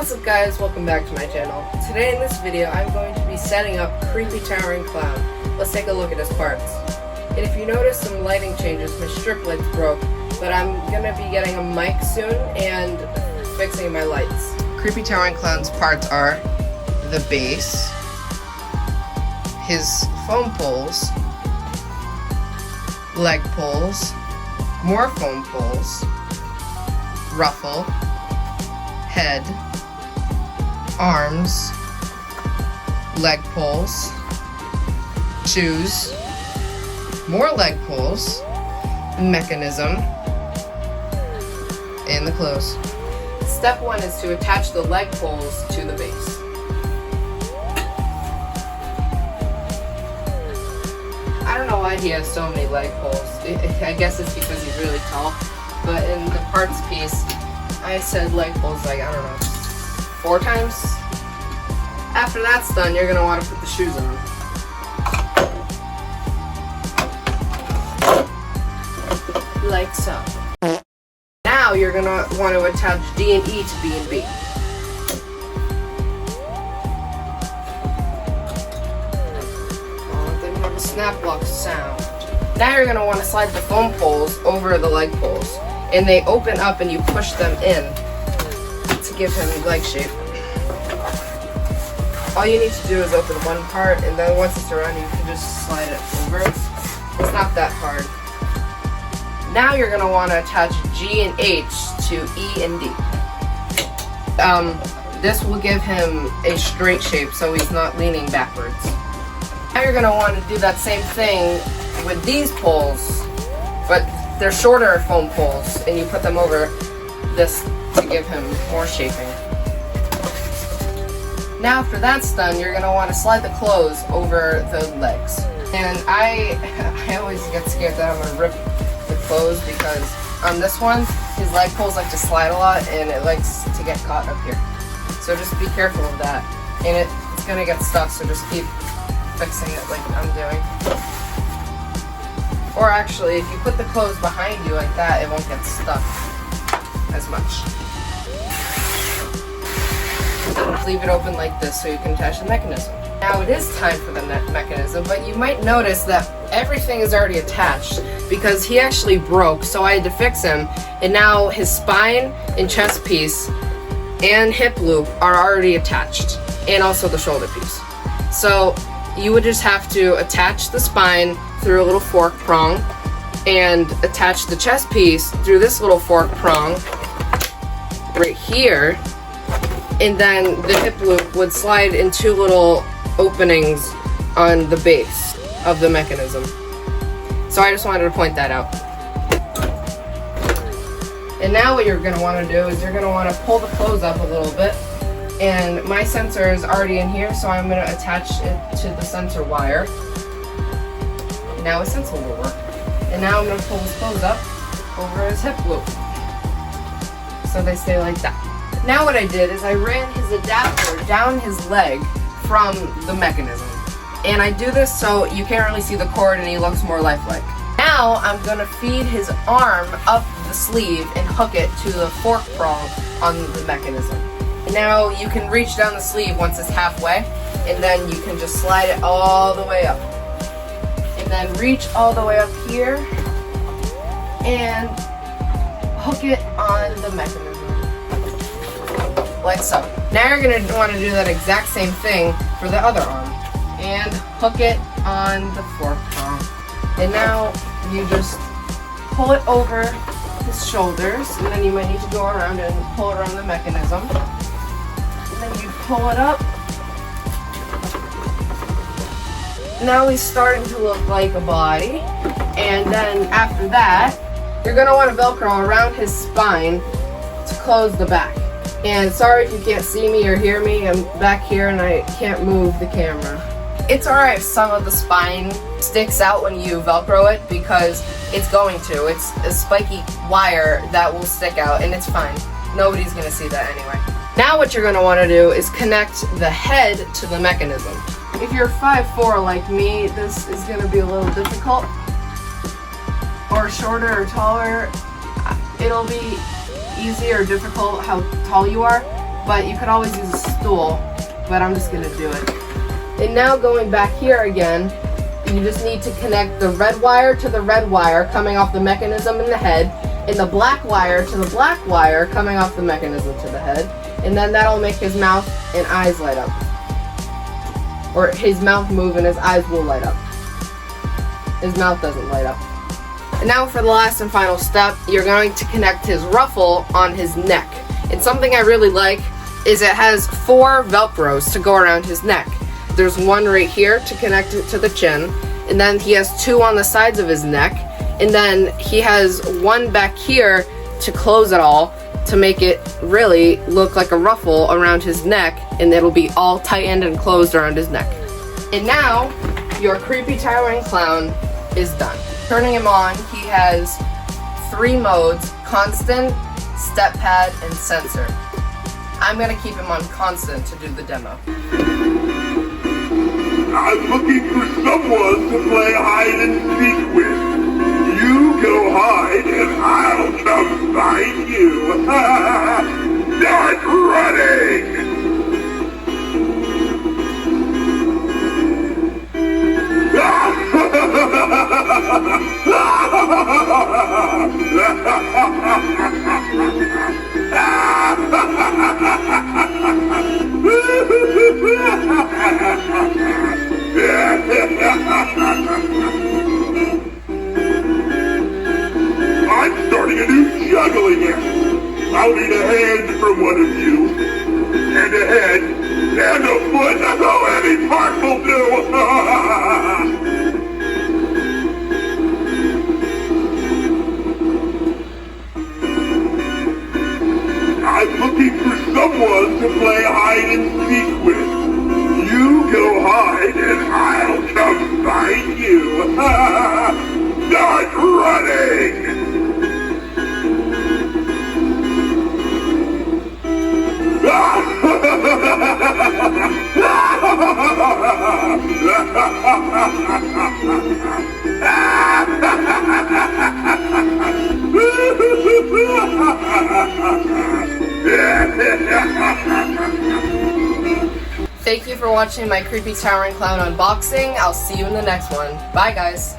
What's up guys, welcome back to my channel. Today in this video I'm going to be setting up Creepy Towering Clown. Let's take a look at his parts. And if you notice some lighting changes, my strip lights broke, but I'm going to be getting a mic soon and fixing my lights. Creepy Towering Clown's parts are the base, his foam poles, leg poles, more foam poles, ruffle, head, arms, leg poles, shoes, more leg poles, mechanism, and the clothes. Step 1 is to attach the leg poles to the base. I don't know why he has so many leg poles. I guess it's because he's really tall, but in the parts piece, I said leg poles like, I don't know, 4 times. After that's done, you're going to want to put the shoes on. Like so. Now you're going to want to attach D and E to B and B. Oh, they have a snap lock sound. Now you're going to want to slide the foam poles over the leg poles. And they open up and you push them in to give him leg shape. All you need to do is open one part, and then once it's around you can just slide it over. It's not that hard. Now you're going to want to attach G and H to E and D. This will give him a straight shape so he's not leaning backwards. Now you're going to want to do that same thing with these poles, but they're shorter foam poles, and you put them over this to give him more shaping. Now after that's done, you're going to want to slide the clothes over the legs. And I always get scared that I'm going to rip the clothes because on this one, his leg poles like to slide a lot and it likes to get caught up here. So just be careful of that. And it's going to get stuck, so just keep fixing it like I'm doing. Or actually, if you put the clothes behind you like that, it won't get stuck as much. Leave it open like this so you can attach the mechanism. Now it is time for the mechanism, but you might notice that everything is already attached because he actually broke, so I had to fix him, and now his spine and chest piece and hip loop are already attached, and also the shoulder piece. So you would just have to attach the spine through a little fork prong and attach the chest piece through this little fork prong right here, and then the hip loop would slide in 2 little openings on the base of the mechanism. So I just wanted to point that out. And now what you're going to want to do is you're going to want to pull the clothes up a little bit. And my sensor is already in here, so I'm going to attach it to the sensor wire. Now his sensor will work. And now I'm going to pull his clothes up over his hip loop, so they stay like that. Now what I did is I ran his adapter down his leg from the mechanism. And I do this so you can't really see the cord and he looks more lifelike. Now I'm going to feed his arm up the sleeve and hook it to the fork prong on the mechanism. And now you can reach down the sleeve once it's halfway, and then you can just slide it all the way up. And then reach all the way up here and hook it on the mechanism. Like so. Now you're going to want to do that exact same thing for the other arm. And hook it on the fork prong. And now you just pull it over his shoulders, and then you might need to go around and pull it around the mechanism. And then you pull it up. Now he's starting to look like a body. And then after that, you're going to want to Velcro around his spine to close the back. And sorry if you can't see me or hear me, I'm back here and I can't move the camera. It's alright if some of the spine sticks out when you Velcro it, because it's going to. It's a spiky wire that will stick out, and it's fine. Nobody's going to see that anyway. Now what you're going to want to do is connect the head to the mechanism. If you're 5'4" like me, this is going to be a little difficult. Or shorter or taller, it'll be easy or difficult how tall you are, but you could always use a stool, but I'm just gonna do it. And now going back here again, you just need to connect the red wire to the red wire coming off the mechanism in the head, and the black wire to the black wire coming off the mechanism to the head, and then that'll make his mouth and eyes light up. Or his mouth move and his eyes will light up. His mouth doesn't light up. And now for the last and final step, you're going to connect his ruffle on his neck. And something I really like is it has 4 Velcros to go around his neck. There's one right here to connect it to the chin, and then he has 2 on the sides of his neck, and then he has 1 back here to close it all to make it really look like a ruffle around his neck, and it'll be all tightened and closed around his neck. And now your creepy towering clown is done. Turning him on, he has 3 modes: constant, step pad, and sensor. I'm gonna keep him on constant to do the demo. I'm looking for someone to play hide and seek with. You go hide and I'll come find you. Start running! I'm starting a new juggling act. I'll need a hand from one of you, and a head, and a foot. Oh, any part will do. I'm looking for someone to play hide and seek with. You go hide and I'll come find you. Start running! Thank you for watching my Creepy Towering Clown unboxing. I'll see you in the next one. Bye, guys.